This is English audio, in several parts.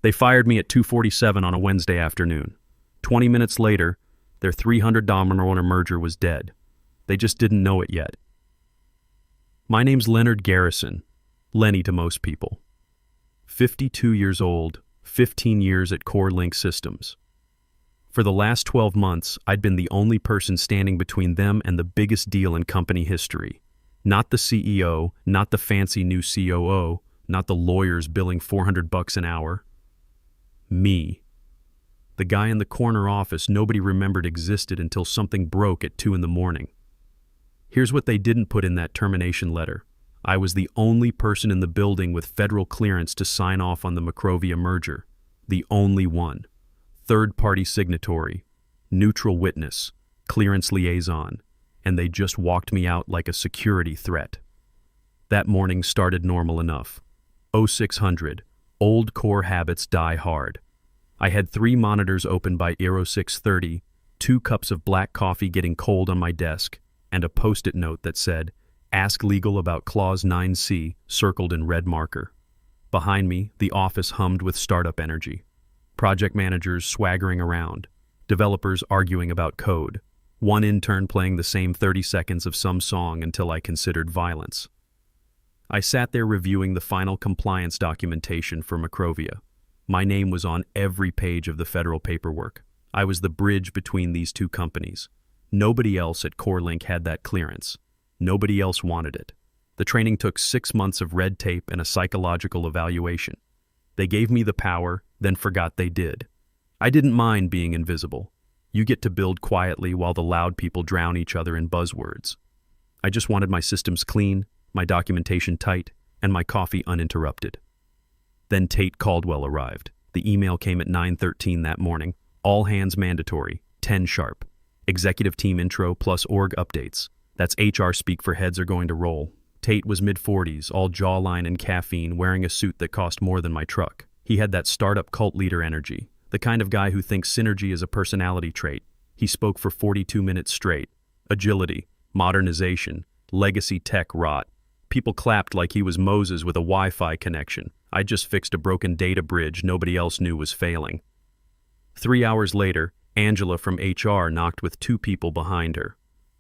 They fired me at 2:47 on a Wednesday afternoon. 20 minutes later, their $300 merger was dead. They just didn't know it yet. My name's Leonard Garrison, Lenny to most people. 52 years old, 15 years at CoreLink Systems. For the last 12 months, I'd been the only person standing between them and the biggest deal in company history. Not the CEO, not the fancy new COO, not the lawyers billing $400 an hour. Me. The guy in the corner office nobody remembered existed until something broke at 2 in the morning. Here's what they didn't put in that termination letter. I was the only person in the building with federal clearance to sign off on the Macrovia merger. The only one. Third-party signatory, neutral witness, clearance liaison, and they just walked me out like a security threat. That morning started normal enough. 0600, old core habits die hard. I had 3 monitors open by 0630, 2 cups of black coffee getting cold on my desk, and a post-it note that said, "Ask legal about Clause 9C," circled in red marker. Behind me, the office hummed with startup energy. Project managers swaggering around, developers arguing about code, one intern playing the same 30 seconds of some song until I considered violence. I sat there reviewing the final compliance documentation for Macrovia. My name was on every page of the federal paperwork. I was the bridge between these two companies. Nobody else at CoreLink had that clearance. Nobody else wanted it. The training took 6 months of red tape and a psychological evaluation. They gave me the power, then forgot they did. I didn't mind being invisible. You get to build quietly while the loud people drown each other in buzzwords. I just wanted my systems clean, my documentation tight, and my coffee uninterrupted. Then Tate Caldwell arrived. The email came at 9:13 that morning. All hands mandatory, 10 sharp. Executive team intro plus org updates. That's HR speak for heads are going to roll. Tate was mid-40s, all jawline and caffeine, wearing a suit that cost more than my truck. He had that startup cult leader energy, the kind of guy who thinks synergy is a personality trait. He spoke for 42 minutes straight. Agility, modernization, legacy tech rot. People clapped like he was Moses with a Wi-Fi connection. I just fixed a broken data bridge nobody else knew was failing. 3 hours later, Angela from HR knocked with 2 people behind her.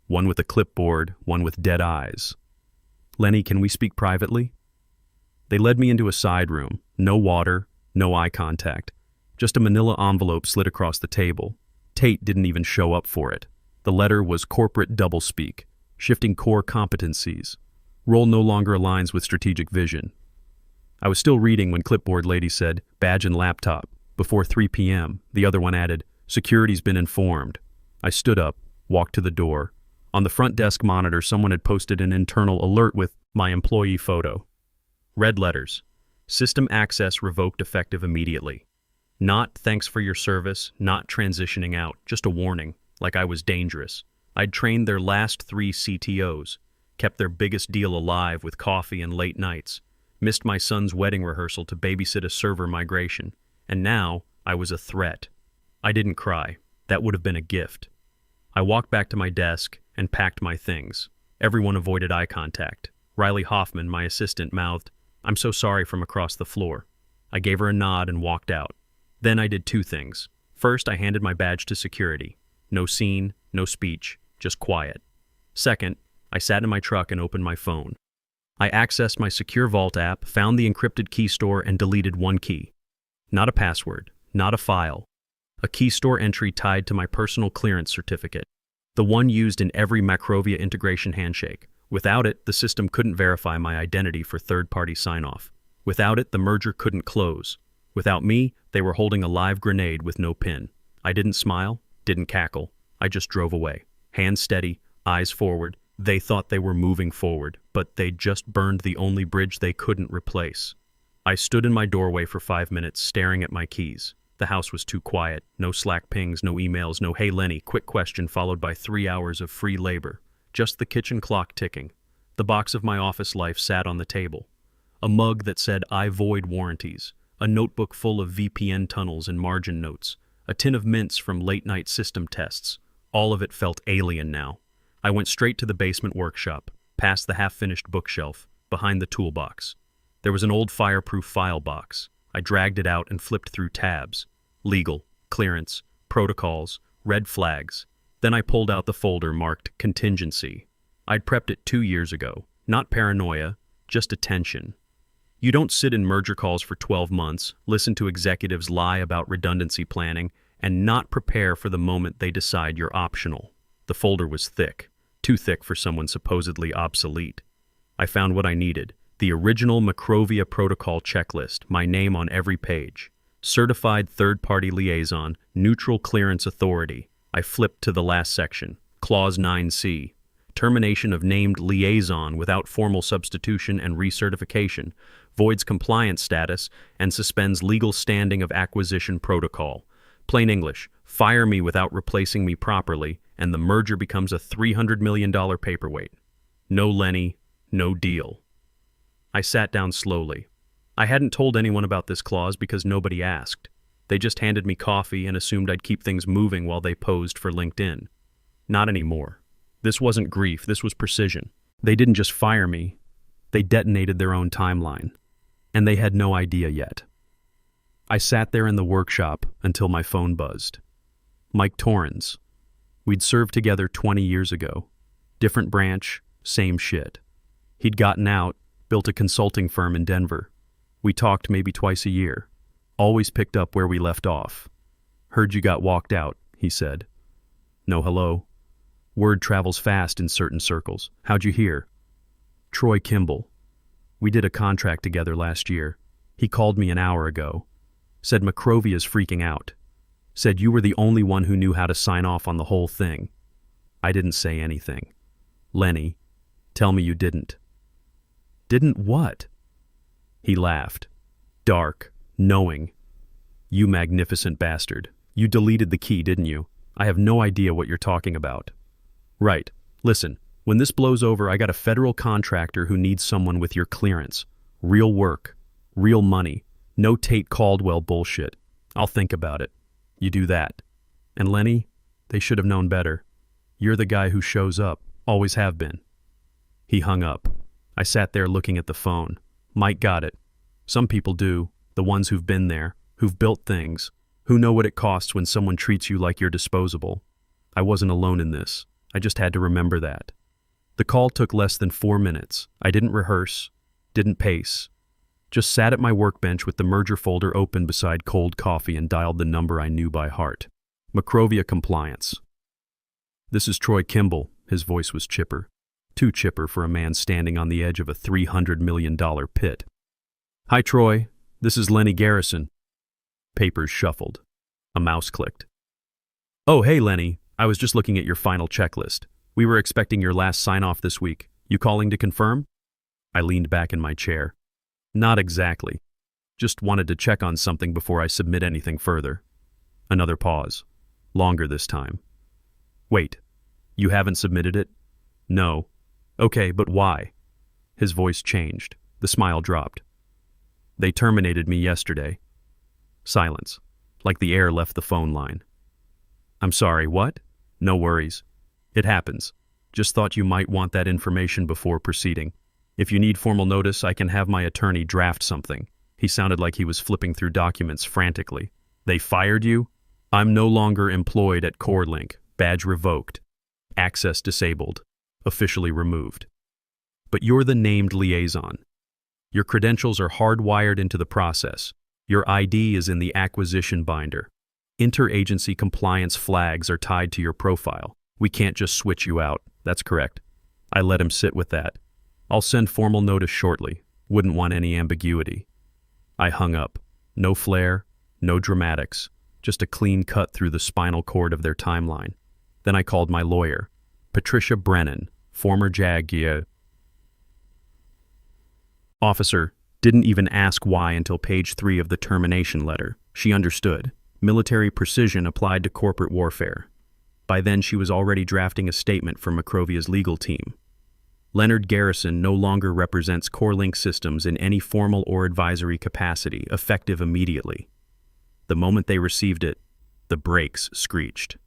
One with a clipboard, one with dead eyes. "Lenny, can we speak privately?" They led me into a side room. No water, no eye contact. Just a manila envelope slid across the table. Tate didn't even show up for it. The letter was corporate doublespeak, shifting core competencies. Role no longer aligns with strategic vision. I was still reading when clipboard lady said, "Badge and laptop." Before 3 p.m., the other one added, "Security's been informed." I stood up, walked to the door. On the front desk monitor, someone had posted an internal alert with my employee photo. Red letters. System access revoked effective immediately. Not "thanks for your service," not transitioning out, just a warning, like I was dangerous. I'd trained their last 3 CTOs, kept their biggest deal alive with coffee and late nights, missed my son's wedding rehearsal to babysit a server migration, and now I was a threat. I didn't cry. That would have been a gift. I walked back to my desk and packed my things. Everyone avoided eye contact. Riley Hoffman, my assistant, mouthed, "I'm so sorry," from across the floor. I gave her a nod and walked out. Then I did 2 things. First, I handed my badge to security. No scene, no speech, just quiet. Second, I sat in my truck and opened my phone. I accessed my Secure Vault app, found the encrypted key store, and deleted 1 key. Not a password, not a file. A key store entry tied to my personal clearance certificate, the one used in every Macrovia integration handshake. Without it, the system couldn't verify my identity for third-party sign-off. Without it, the merger couldn't close. Without me, they were holding a live grenade with no pin. I didn't smile, didn't cackle. I just drove away. Hands steady, eyes forward. They thought they were moving forward, but they just burned the only bridge they couldn't replace. I stood in my doorway for 5 minutes, staring at my keys. The house was too quiet. No Slack pings, no emails, no "Hey Lenny," quick question followed by 3 hours of free labor. Just the kitchen clock ticking. The box of my office life sat on the table. A mug that said "I void warranties." A notebook full of VPN tunnels and margin notes. A tin of mints from late-night system tests. All of it felt alien now. I went straight to the basement workshop, past the half-finished bookshelf, behind the toolbox. There was an old fireproof file box. I dragged it out and flipped through tabs. Legal, clearance, protocols, red flags. Then I pulled out the folder marked contingency. I'd prepped it 2 years ago. Not paranoia, just attention. You don't sit in merger calls for 12 months, listen to executives lie about redundancy planning, and not prepare for the moment they decide you're optional. The folder was thick, too thick for someone supposedly obsolete. I found what I needed, the original Macrovia protocol checklist, my name on every page. Certified third-party liaison, neutral clearance authority. I flipped to the last section, Clause 9C. Termination of named liaison without formal substitution and recertification, voids compliance status, and suspends legal standing of acquisition protocol. Plain English, fire me without replacing me properly, and the merger becomes a $300 million paperweight. No Lenny, no deal. I sat down slowly. I hadn't told anyone about this clause because nobody asked. They just handed me coffee and assumed I'd keep things moving while they posed for LinkedIn. Not anymore. This wasn't grief, this was precision. They didn't just fire me, they detonated their own timeline. And they had no idea yet. I sat there in the workshop until my phone buzzed. Mike Torrens. We'd served together 20 years ago. Different branch, same shit. He'd gotten out, built a consulting firm in Denver. We talked maybe twice a year. Always picked up where we left off. Heard you got walked out, he said. No hello. Word travels fast in certain circles. How'd you hear? Troy Kimball. We did a contract together last year. He called me an hour ago. Said Macrovia's freaking out. Said you were the only one who knew how to sign off on the whole thing. I didn't say anything. Lenny, tell me you didn't. Didn't what? He laughed. Dark, knowing. You magnificent bastard. You deleted the key, didn't you? I have no idea what you're talking about. Right. Listen, when this blows over, I got a federal contractor who needs someone with your clearance. Real work. Real money. No Tate Caldwell bullshit. I'll think about it. You do that. And Lenny, they should have known better. You're the guy who shows up. Always have been. He hung up. I sat there looking at the phone. Mike got it. Some people do. The ones who've been there, who've built things, who know what it costs when someone treats you like you're disposable. I wasn't alone in this. I just had to remember that. The call took less than 4 minutes. I didn't rehearse, didn't pace. Just sat at my workbench with the merger folder open beside cold coffee and dialed the number I knew by heart. Macrovia Compliance. This is Troy Kimball. His voice was chipper. Too chipper for a man standing on the edge of a $300 million pit. Hi, Troy. This is Lenny Garrison. Papers shuffled. A mouse clicked. Oh, hey, Lenny. I was just looking at your final checklist. We were expecting your last sign-off this week. You calling to confirm? I leaned back in my chair. Not exactly. Just wanted to check on something before I submit anything further. Another pause. Longer this time. Wait. You haven't submitted it? No. Okay, but why? His voice changed. The smile dropped. They terminated me yesterday. Silence. Like the air left the phone line. I'm sorry, what? No worries. It happens. Just thought you might want that information before proceeding. If you need formal notice, I can have my attorney draft something. He sounded like he was flipping through documents frantically. They fired you? I'm no longer employed at CoreLink. Badge revoked. Access disabled. Officially removed. But you're the named liaison. Your credentials are hardwired into the process. Your ID is in the acquisition binder. Interagency compliance flags are tied to your profile. We can't just switch you out. That's correct. I let him sit with that. I'll send formal notice shortly. Wouldn't want any ambiguity. I hung up. No flair, no dramatics. Just a clean cut through the spinal cord of their timeline. Then I called my lawyer, Patricia Brennan, former JAG. Officer didn't even ask why until page 3 of the termination letter. She understood. Military precision applied to corporate warfare. By then, she was already drafting a statement for Macrovia's legal team. Leonard Garrison no longer represents CoreLink Systems in any formal or advisory capacity, effective immediately. The moment they received it, the brakes screeched.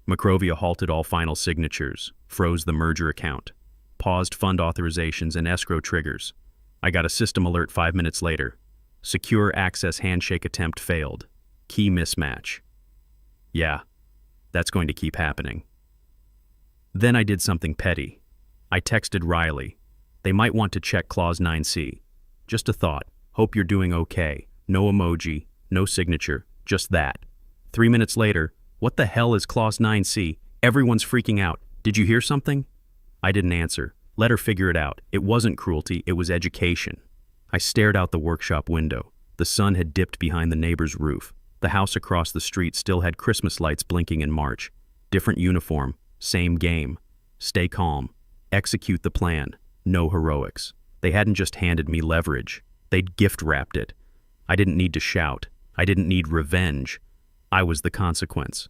Macrovia halted all final signatures, froze the merger account, paused fund authorizations and escrow triggers. I got a system alert 5 minutes later. Secure access handshake attempt failed. Key mismatch. Yeah, that's going to keep happening. Then I did something petty. I texted Riley. They might want to check Clause 9C. Just a thought. Hope you're doing okay. No emoji, no signature, just that. 3 minutes later, what the hell is Clause 9C? Everyone's freaking out. Did you hear something? I didn't answer. Let her figure it out. It wasn't cruelty, it was education. I stared out the workshop window. The sun had dipped behind the neighbor's roof. The house across the street still had Christmas lights blinking in March. Different uniform, same game. Stay calm. Execute the plan. No heroics. They hadn't just handed me leverage. They'd gift-wrapped it. I didn't need to shout. I didn't need revenge. I was the consequence.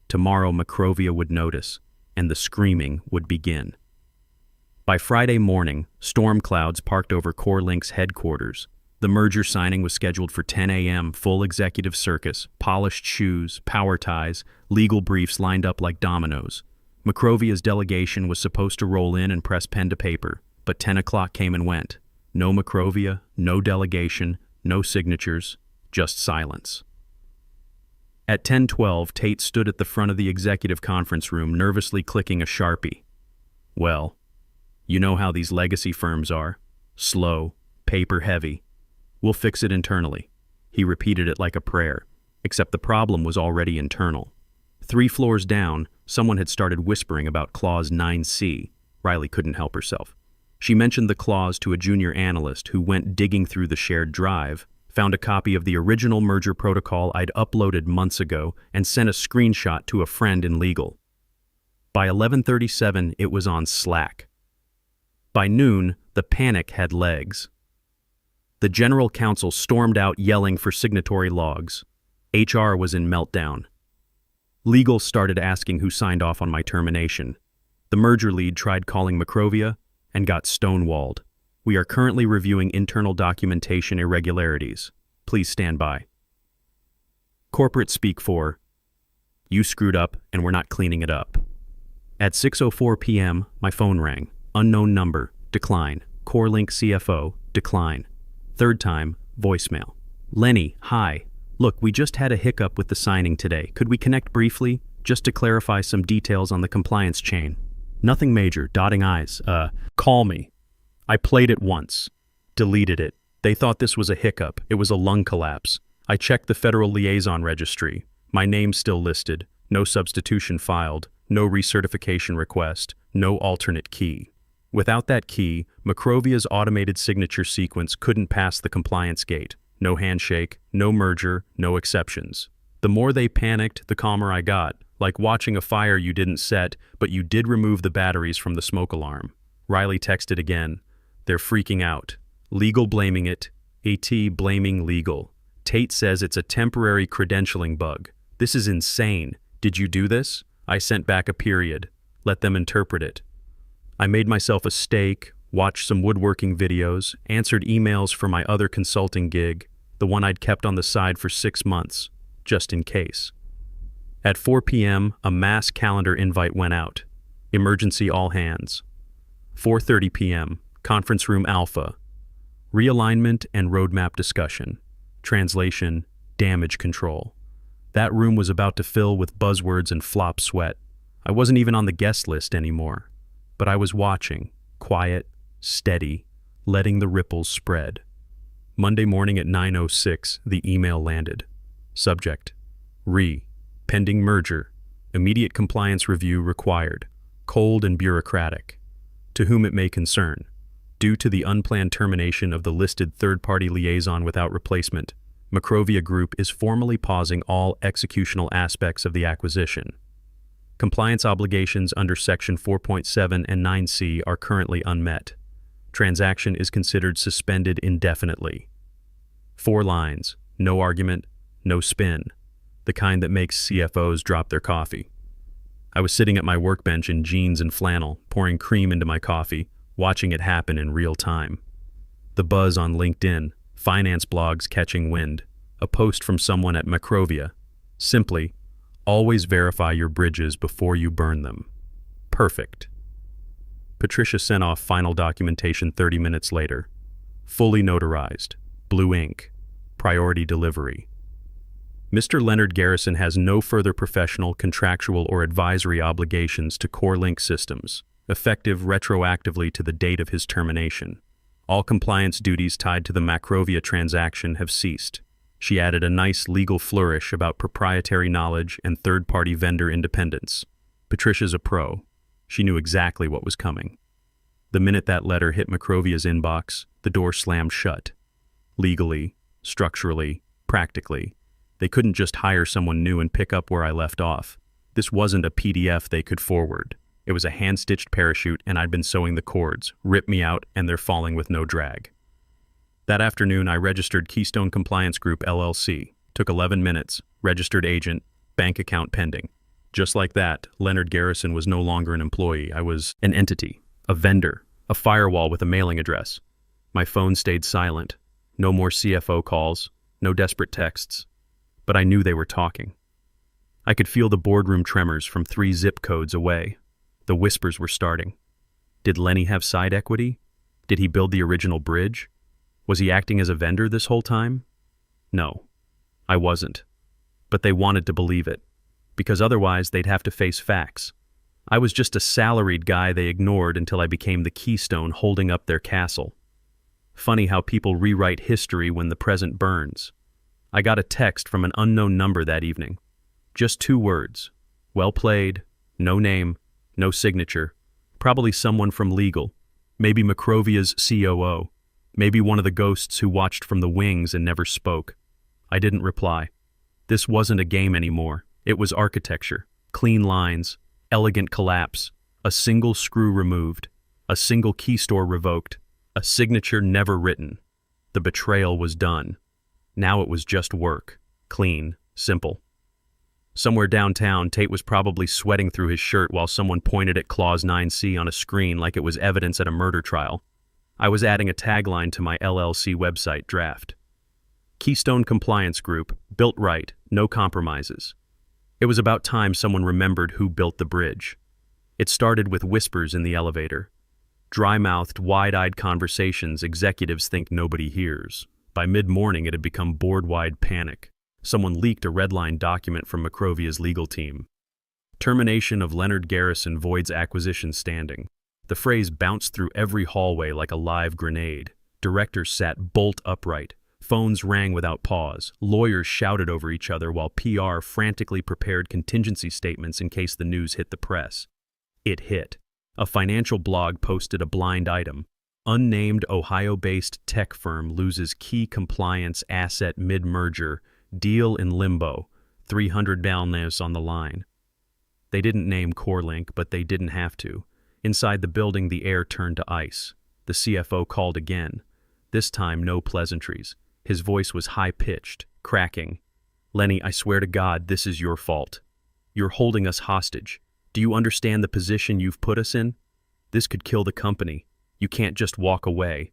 Tomorrow Macrovia would notice, and the screaming would begin. By Friday morning, storm clouds parked over CoreLink's headquarters. The merger signing was scheduled for 10 a.m., full executive circus, polished shoes, power ties, legal briefs lined up like dominoes. Macrovia's delegation was supposed to roll in and press pen to paper, but 10 o'clock came and went. No Macrovia, no delegation, no signatures, just silence. At 10:12, Tate stood at the front of the executive conference room, nervously clicking a Sharpie. Well, you know how these legacy firms are. Slow, paper-heavy. We'll fix it internally. He repeated it like a prayer, except the problem was already internal. 3 floors down, someone had started whispering about Clause 9C. Riley couldn't help herself. She mentioned the clause to a junior analyst who went digging through the shared drive, found a copy of the original merger protocol I'd uploaded months ago, and sent a screenshot to a friend in legal. By 11:37, it was on Slack. By noon, the panic had legs. The general counsel stormed out yelling for signatory logs. HR was in meltdown. Legal started asking who signed off on my termination. The merger lead tried calling Macrovia and got stonewalled. We are currently reviewing internal documentation irregularities. Please stand by. Corporate speak for, you screwed up and we're not cleaning it up. At 6:04 p.m., my phone rang. Unknown number, decline. CoreLink CFO, decline. Third time, voicemail. Lenny, hi. Look, we just had a hiccup with the signing today. Could we connect briefly, just to clarify some details on the compliance chain? Nothing major, dotting I's. Call me. I played it once. Deleted it. They thought this was a hiccup. It was a lung collapse. I checked the Federal Liaison Registry. My name's still listed. No substitution filed. No recertification request. No alternate key. Without that key, Macrovia's automated signature sequence couldn't pass the compliance gate. No handshake, no merger, no exceptions. The more they panicked, the calmer I got, like watching a fire you didn't set, but you did remove the batteries from the smoke alarm. Riley texted again. They're freaking out. Legal blaming it. AT blaming legal. Tate says it's a temporary credentialing bug. This is insane. Did you do this? I sent back a period. Let them interpret it. I made myself a steak, watched some woodworking videos, answered emails for my other consulting gig, the one I'd kept on the side for 6 months, just in case. At 4 p.m., a mass calendar invite went out. Emergency all hands. 4:30 p.m., Conference Room Alpha. Realignment and roadmap discussion. Translation, damage control. That room was about to fill with buzzwords and flop sweat. I wasn't even on the guest list anymore. But I was watching, quiet, steady, letting the ripples spread. Monday morning at 9:06, the email landed. Subject: pending merger. Immediate compliance review required. Cold and bureaucratic. To whom it may concern. Due to the unplanned termination of the listed third-party liaison without replacement, Macrovia Group is formally pausing all executional aspects of the acquisition. Compliance obligations under Section 4.7 and 9C are currently unmet. Transaction is considered suspended indefinitely. 4 lines, no argument, no spin, the kind that makes CFOs drop their coffee. I was sitting at my workbench in jeans and flannel, pouring cream into my coffee, watching it happen in real time. The buzz on LinkedIn, finance blogs catching wind, a post from someone at Macrovia. Simply, always verify your bridges before you burn them. Perfect. Patricia sent off final documentation 30 minutes later. Fully notarized. blue ink, priority delivery. Mr. Leonard Garrison has no further professional, contractual, or advisory obligations to CoreLink systems, effective retroactively to the date of his termination. All compliance duties tied to the Macrovia transaction have ceased. She added a nice legal flourish about proprietary knowledge and third-party vendor independence. Patricia's a pro. She knew exactly what was coming. The minute that letter hit Macrovia's inbox, the door slammed shut. Legally, structurally, practically, they couldn't just hire someone new and pick up where I left off. This wasn't a PDF they could forward. It was a hand-stitched parachute, and I'd been sewing the cords. Rip me out, and they're falling with no drag. That afternoon, I registered Keystone Compliance Group, LLC. Took 11 minutes. Registered agent. Bank account pending. Just like that, Leonard Garrison was no longer an employee. I was an entity, a vendor, a firewall with a mailing address. My phone stayed silent. No more CFO calls, no desperate texts. But I knew they were talking. I could feel the boardroom tremors from 3 zip codes away. The whispers were starting. Did Lenny have side equity? Did he build the original bridge? Was he acting as a vendor this whole time? No, I wasn't. But they wanted to believe it, because otherwise they'd have to face facts. I was just a salaried guy they ignored until I became the keystone holding up their castle. Funny how people rewrite history when the present burns. I got a text from an unknown number that evening. Just 2 words. Well played, no name, no signature. Probably someone from legal. Maybe Macrovia's COO. Maybe one of the ghosts who watched from the wings and never spoke. I didn't reply. This wasn't a game anymore. It was architecture. Clean lines, elegant collapse, a single screw removed, a single key store revoked, a signature never written. The betrayal was done. Now it was just work. Clean, simple. Somewhere downtown, Tate was probably sweating through his shirt while someone pointed at Clause 9C on a screen like it was evidence at a murder trial. I was adding a tagline to my LLC website draft. Keystone Compliance Group, built right, no compromises. It was about time someone remembered who built the bridge. It started with whispers in the elevator. Dry-mouthed, wide-eyed conversations executives think nobody hears. By mid-morning, it had become board-wide panic. Someone leaked a red-line document from Macrovia's legal team. Termination of Leonard Garrison voids acquisition standing. The phrase bounced through every hallway like a live grenade. Directors sat bolt upright. Phones rang without pause. Lawyers shouted over each other while PR frantically prepared contingency statements in case the news hit the press. It hit. A financial blog posted a blind item. Unnamed Ohio-based tech firm loses key compliance asset mid-merger. Deal in limbo. 300 balnes on the line. They didn't name CoreLink, but they didn't have to. Inside the building, the air turned to ice. The CFO called again. This time, no pleasantries. His voice was high-pitched, cracking. Lenny, I swear to God, this is your fault. You're holding us hostage. Do you understand the position you've put us in? This could kill the company. You can't just walk away.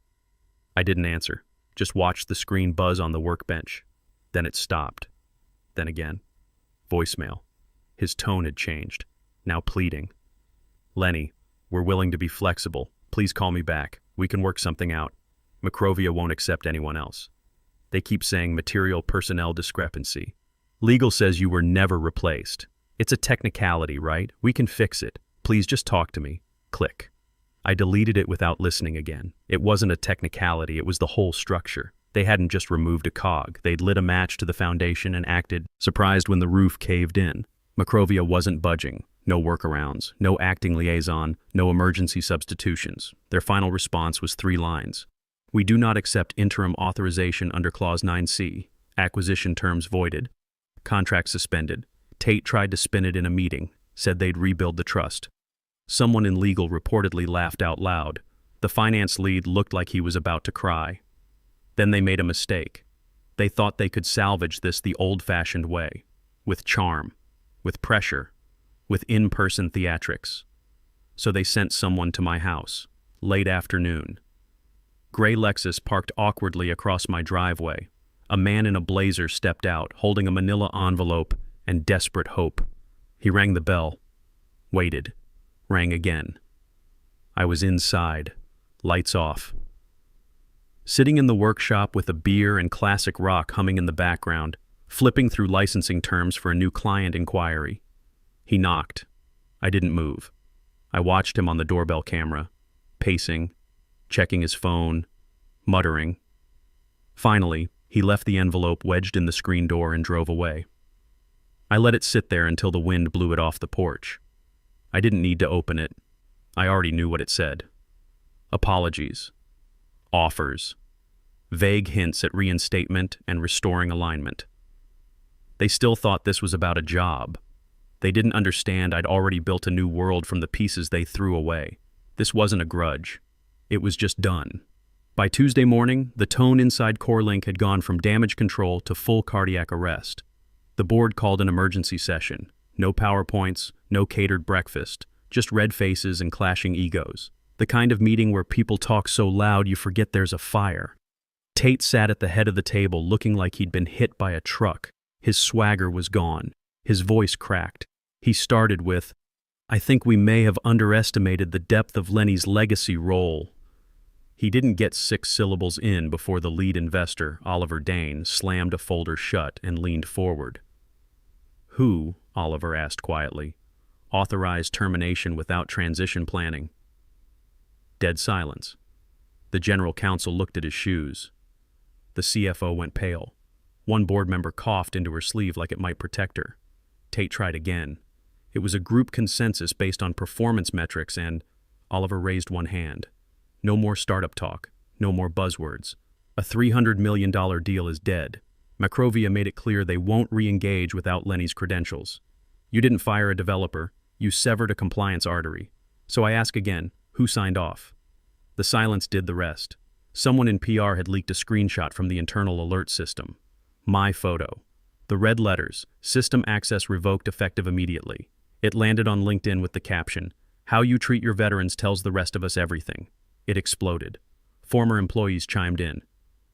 I didn't answer. Just watched the screen buzz on the workbench. Then it stopped. Then again. Voicemail. His tone had changed. Now pleading. Lenny, we're willing to be flexible. Please call me back. We can work something out. Macrovia won't accept anyone else. They keep saying material personnel discrepancy. Legal says you were never replaced. It's a technicality, right? We can fix it. Please just talk to me. Click. I deleted it without listening again. It wasn't a technicality, it was the whole structure. They hadn't just removed a cog. They'd lit a match to the foundation and acted surprised when the roof caved in. Macrovia wasn't budging. No workarounds, no acting liaison, no emergency substitutions. Their final response was 3 lines. We do not accept interim authorization under Clause 9C. Acquisition terms voided. Contract suspended. Tate tried to spin it in a meeting, said they'd rebuild the trust. Someone in legal reportedly laughed out loud. The finance lead looked like he was about to cry. Then they made a mistake. They thought they could salvage this the old-fashioned way, with charm, with pressure, with in-person theatrics. So they sent someone to my house, late afternoon. Gray Lexus parked awkwardly across my driveway. A man in a blazer stepped out, holding a manila envelope and desperate hope. He rang the bell, waited, rang again. I was inside, lights off. sitting in the workshop with a beer and classic rock humming in the background, flipping through licensing terms for a new client inquiry. He knocked. I didn't move. I watched him on the doorbell camera, pacing, checking his phone, muttering. Finally, he left the envelope wedged in the screen door and drove away. I let it sit there until the wind blew it off the porch. I didn't need to open it. I already knew what it said. Apologies. Offers. Vague hints at reinstatement and restoring alignment. They still thought this was about a job. They didn't understand I'd already built a new world from the pieces they threw away. This wasn't a grudge. It was just done. By Tuesday morning, the tone inside CoreLink had gone from damage control to full cardiac arrest. The board called an emergency session. No PowerPoints, no catered breakfast, just red faces and clashing egos. The kind of meeting where people talk so loud you forget there's a fire. Tate sat at the head of the table looking like he'd been hit by a truck. His swagger was gone. His voice cracked. He started with, "I think we may have underestimated the depth of Lenny's legacy role." He didn't get 6 syllables in before the lead investor, Oliver Dane, slammed a folder shut and leaned forward. "Who," Oliver asked quietly, "authorized termination without transition planning?" Dead silence. The general counsel looked at his shoes. The CFO went pale. One board member coughed into her sleeve like it might protect her. Tate tried again. It was a group consensus based on performance metrics and Oliver raised one hand. No more startup talk. No more buzzwords. A $300 million deal is dead. Macrovia made it clear they won't re-engage without Lenny's credentials. You didn't fire a developer. You severed a compliance artery. So I ask again, who signed off? The silence did the rest. Someone in PR had leaked a screenshot from the internal alert system. My photo. The red letters, system access revoked effective immediately. It landed on LinkedIn with the caption, "How you treat your veterans tells the rest of us everything." It exploded. Former employees chimed in.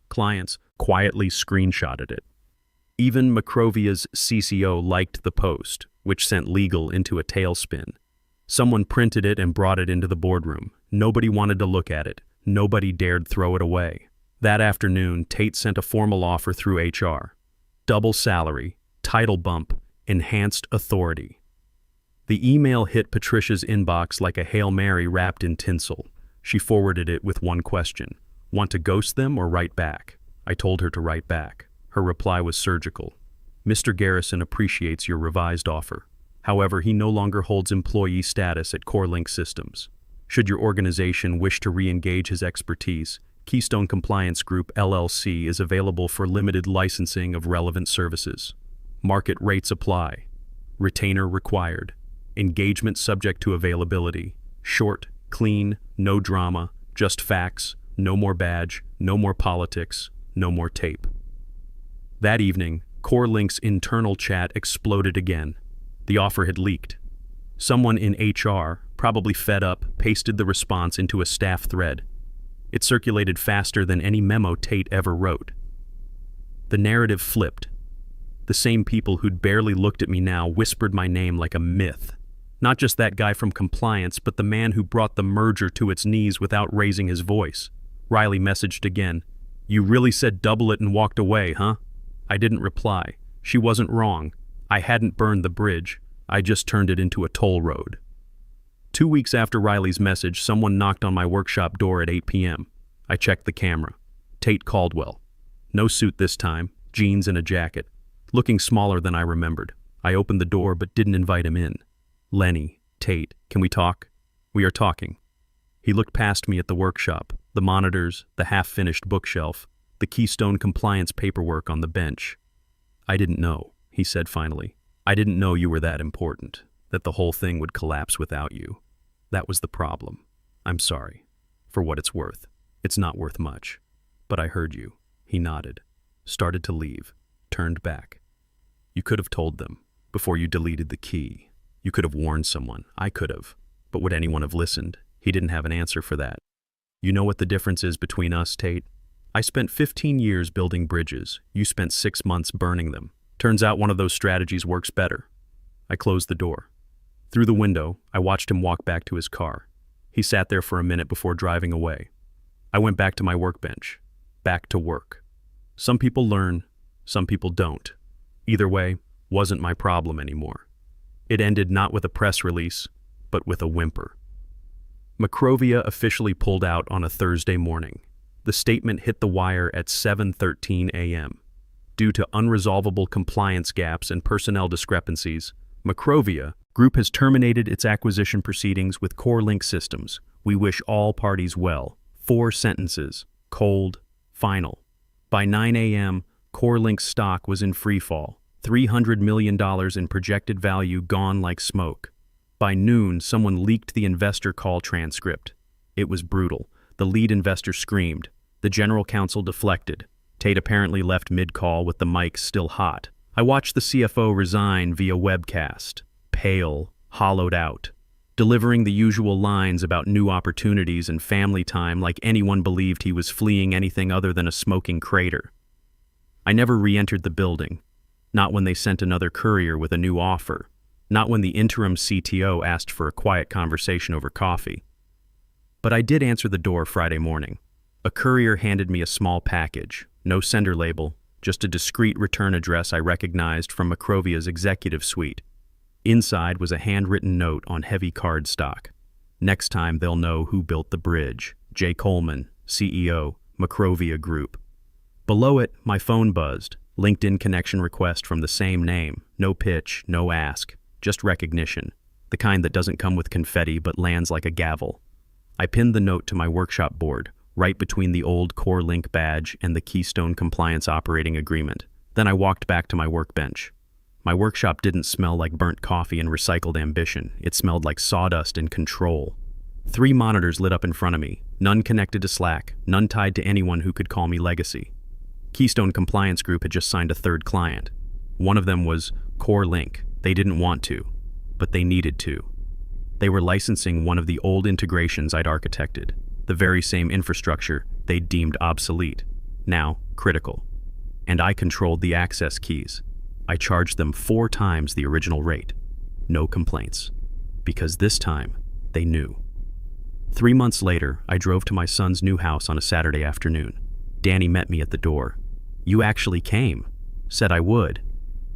Clients quietly screenshotted it. Even Macrovia's CCO liked the post, which sent legal into a tailspin. Someone printed it and brought it into the boardroom. Nobody wanted to look at it. Nobody dared throw it away. That afternoon, Tate sent a formal offer through HR. Double salary, title bump, enhanced authority. The email hit Patricia's inbox like a Hail Mary wrapped in tinsel. She forwarded it with one question. Want to ghost them or write back? I told her to write back. Her reply was surgical. Mr. Garrison appreciates your revised offer. However, he no longer holds employee status at CoreLink Systems. Should your organization wish to re-engage his expertise, Keystone Compliance Group LLC is available for limited licensing of relevant services. Market rates apply. Retainer required. Engagement subject to availability. Short, clean, no drama, just facts, no more badge, no more politics, no more tape. That evening, CoreLink's internal chat exploded again. The offer had leaked. Someone in HR, probably fed up, pasted the response into a staff thread. It circulated faster than any memo Tate ever wrote. The narrative flipped. The same people who'd barely looked at me now whispered my name like a myth. Not just that guy from compliance, but the man who brought the merger to its knees without raising his voice. Riley messaged again. "You really said double it and walked away, huh?" I didn't reply. She wasn't wrong. I hadn't burned the bridge. I just turned it into a toll road. 2 weeks after Riley's message, someone knocked on my workshop door at 8 p.m. I checked the camera. Tate Caldwell. No suit this time, jeans and a jacket. Looking smaller than I remembered. I opened the door but didn't invite him in. "Lenny, Tate, can we talk?" "We are talking." He looked past me at the workshop, the monitors, the half-finished bookshelf, the Keystone compliance paperwork on the bench. "I didn't know," he said finally. "I didn't know you were that important, that the whole thing would collapse without you. That was the problem. I'm sorry. For what it's worth. It's not worth much. But I heard you." He nodded, started to leave, turned back. "You could have told them, before you deleted the key. You could have warned someone. I could have. But would anyone have listened? He didn't have an answer for that. You know what the difference is between us, Tate? I spent 15 years building bridges. You spent 6 months burning them. Turns out one of those strategies works better." I closed the door. Through the window, I watched him walk back to his car. He sat there for a minute before driving away. I went back to my workbench. back to work. Some people learn, some people don't. Either way, wasn't my problem anymore. It ended not with a press release, but with a whimper. Macrovia officially pulled out on a Thursday morning. The statement hit the wire at 7:13 a.m. Due to unresolvable compliance gaps and personnel discrepancies, Macrovia Group has terminated its acquisition proceedings with CoreLink Systems. We wish all parties well. 4 sentences. Cold. Final. By 9 a.m., CoreLink stock was in freefall. $300 million in projected value gone like smoke. By noon, someone leaked the investor call transcript. It was brutal. The lead investor screamed. The general counsel deflected. Tate apparently left mid-call with the mic still hot. I watched the CFO resign via webcast. Pale, hollowed out, delivering the usual lines about new opportunities and family time like anyone believed he was fleeing anything other than a smoking crater. I never re-entered the building. Not when they sent another courier with a new offer. Not when the interim CTO asked for a quiet conversation over coffee. But I did answer the door Friday morning. A courier handed me a small package, no sender label, just a discreet return address I recognized from Macrovia's executive suite. Inside was a handwritten note on heavy cardstock. Next time they'll know who built the bridge. J. Coleman, CEO, Macrovia Group. Below it, my phone buzzed. LinkedIn connection request from the same name. No pitch, no ask, just recognition. The kind that doesn't come with confetti but lands like a gavel. I pinned the note to my workshop board, right between the old CoreLink badge and the Keystone Compliance Operating Agreement. Then I walked back to my workbench. My workshop didn't smell like burnt coffee and recycled ambition. It smelled like sawdust and control. 3 monitors lit up in front of me, none connected to Slack, none tied to anyone who could call me legacy. Keystone Compliance Group had just signed a 3rd client. One of them was CoreLink. They didn't want to, but they needed to. They were licensing one of the old integrations I'd architected, the very same infrastructure they'd deemed obsolete, now critical. And I controlled the access keys. I charged them 4 times the original rate. No complaints. Because this time, they knew. 3 months later, I drove to my son's new house on a Saturday afternoon. Danny met me at the door. "You actually came." Said I would.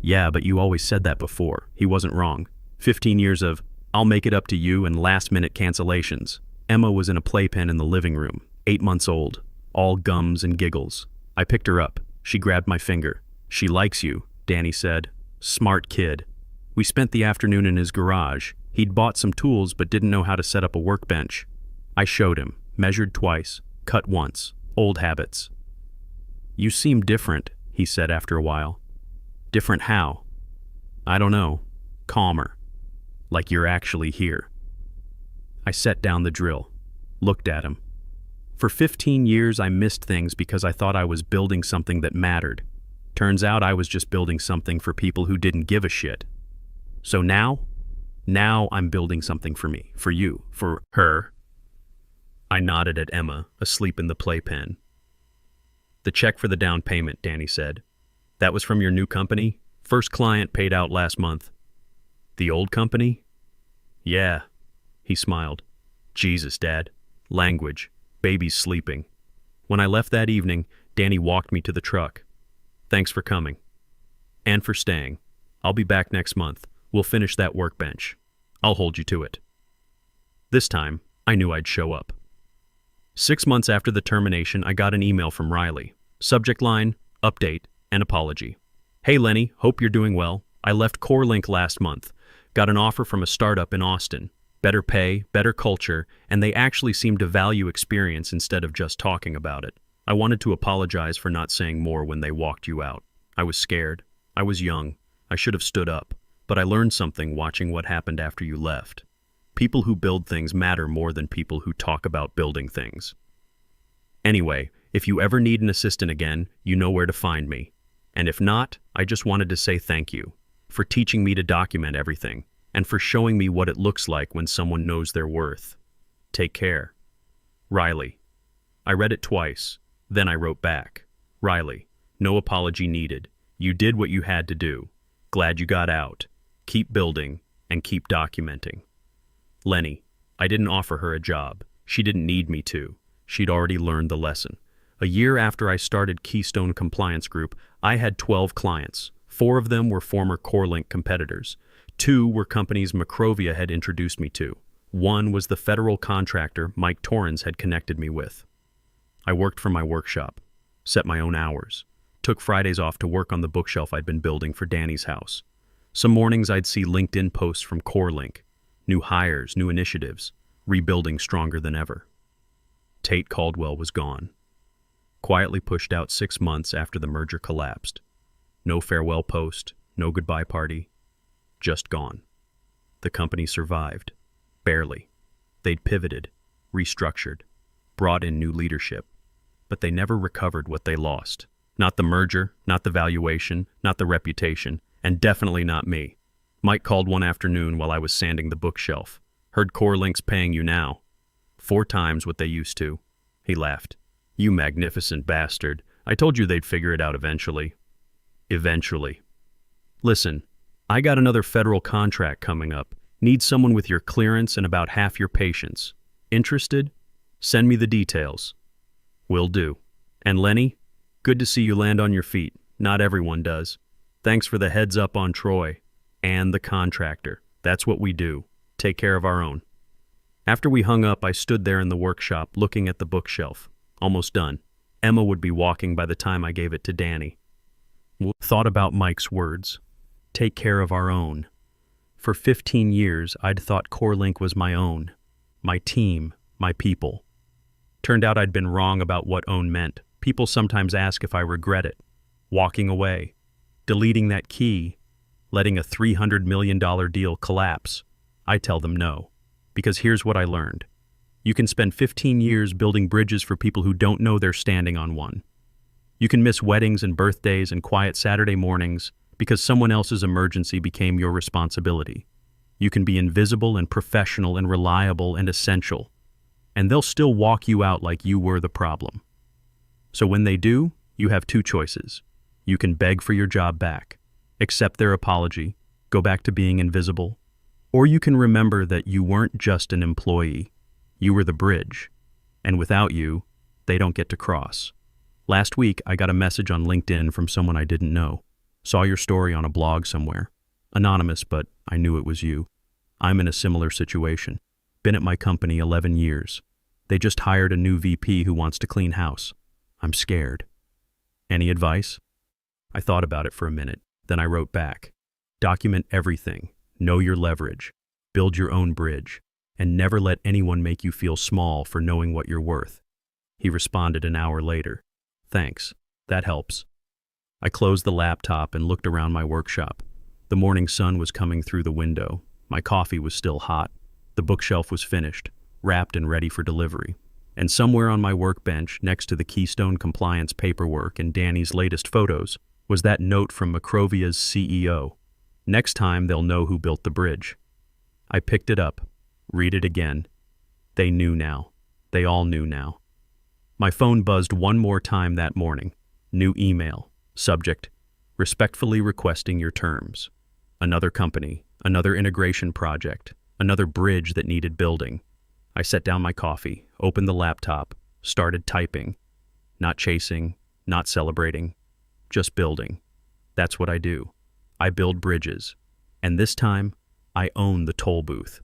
"Yeah, but you always said that before." He wasn't wrong. 15 years of, "I'll make it up to you," and last-minute cancellations. Emma was in a playpen in the living room, 8 months old, all gums and giggles. I picked her up. She grabbed my finger. "She likes you," Danny said. "Smart kid." We spent the afternoon in his garage. He'd bought some tools but didn't know how to set up a workbench. I showed him, measured twice, cut once. Old habits. "You seem different," he said after a while. "Different how?" "I don't know. Calmer. Like you're actually here." I set down the drill, looked at him. For 15 years I missed things because I thought I was building something that mattered. Turns out I was just building something for people who didn't give a shit. So now I'm building something for me, for you, for her. I nodded at Emma, asleep in the playpen. "The check for the down payment," Danny said. "That was from your new company? First client paid out last month." "The old company?" "Yeah." He smiled. "Jesus, Dad. Language. Baby's sleeping." When I left that evening, Danny walked me to the truck. "Thanks for coming. And for staying. I'll be back next month. We'll finish that workbench. I'll hold you to it." This time, I knew I'd show up. 6 months after the termination, I got an email from Riley. Subject line, update, and apology. "Hey Lenny, hope you're doing well. I left CoreLink last month. Got an offer from a startup in Austin. Better pay, better culture, and they actually seem to value experience instead of just talking about it. I wanted to apologize for not saying more when they walked you out. I was scared. I was young. I should have stood up. But I learned something watching what happened after you left. People who build things matter more than people who talk about building things. Anyway, if you ever need an assistant again, you know where to find me. And if not, I just wanted to say thank you for teaching me to document everything and for showing me what it looks like when someone knows their worth. Take care. Riley." I read it twice. Then I wrote back. "Riley, no apology needed. You did what you had to do. Glad you got out. Keep building and keep documenting. Lenny." I didn't offer her a job. She didn't need me to. She'd already learned the lesson. A year after I started Keystone Compliance Group, I had 12 clients. 4 of them were former CoreLink competitors. 2 were companies Macrovia had introduced me to. 1 was the federal contractor Mike Torrens had connected me with. I worked from my workshop, set my own hours, took Fridays off to work on the bookshelf I'd been building for Danny's house. Some mornings I'd see LinkedIn posts from CoreLink, new hires, new initiatives, rebuilding stronger than ever. Tate Caldwell was gone. Quietly pushed out 6 months after the merger collapsed. No farewell post, no goodbye party, just gone. The company survived. Barely. They'd pivoted, restructured, brought in new leadership, but they never recovered what they lost. Not the merger, not the valuation, not the reputation, and definitely not me. Mike called one afternoon while I was sanding the bookshelf. Heard CoreLink's paying you now. 4 times what they used to. He laughed. You magnificent bastard. I told you they'd figure it out eventually. Eventually. Listen, I got another federal contract coming up. Need someone with your clearance and about half your patience. Interested? Send me the details. Will do. And Lenny, good to see you land on your feet. Not everyone does. Thanks for the heads up on Troy. And the contractor. That's what we do. Take care of our own. After we hung up, I stood there in the workshop looking at the bookshelf. Almost done. Emma would be walking by the time I gave it to Danny. Thought about Mike's words. Take care of our own. For 15 years, I'd thought CoreLink was my own. My team, my people. Turned out I'd been wrong about what own meant. People sometimes ask if I regret it. Walking away. Deleting that key. Letting a $300 million deal collapse. I tell them no. Because here's what I learned. You can spend 15 years building bridges for people who don't know they're standing on one. You can miss weddings and birthdays and quiet Saturday mornings because someone else's emergency became your responsibility. You can be invisible and professional and reliable and essential, and they'll still walk you out like you were the problem. So when they do, you have 2 choices. You can beg for your job back, accept their apology, go back to being invisible, or you can remember that you weren't just an employee. You were the bridge, and without you, they don't get to cross. Last week, I got a message on LinkedIn from someone I didn't know. Saw your story on a blog somewhere. Anonymous, but I knew it was you. I'm in a similar situation. Been at my company 11 years. They just hired a new VP who wants to clean house. I'm scared. Any advice? I thought about it for a minute. Then I wrote back. Document everything. Know your leverage. Build your own bridge. And never let anyone make you feel small for knowing what you're worth. He responded an hour later. Thanks. That helps. I closed the laptop and looked around my workshop. The morning sun was coming through the window. My coffee was still hot. The bookshelf was finished, wrapped and ready for delivery. And somewhere on my workbench, next to the Keystone Compliance paperwork and Danny's latest photos, was that note from Macrovia's CEO. Next time, they'll know who built the bridge. I picked it up. Read it again. They knew now. They all knew now. My phone buzzed one more time that morning. New email. Subject, respectfully requesting your terms. Another company, another integration project, another bridge that needed building. I set down my coffee, opened the laptop, started typing. Not chasing, not celebrating, just building. That's what I do. I build bridges. And this time, I own the toll booth.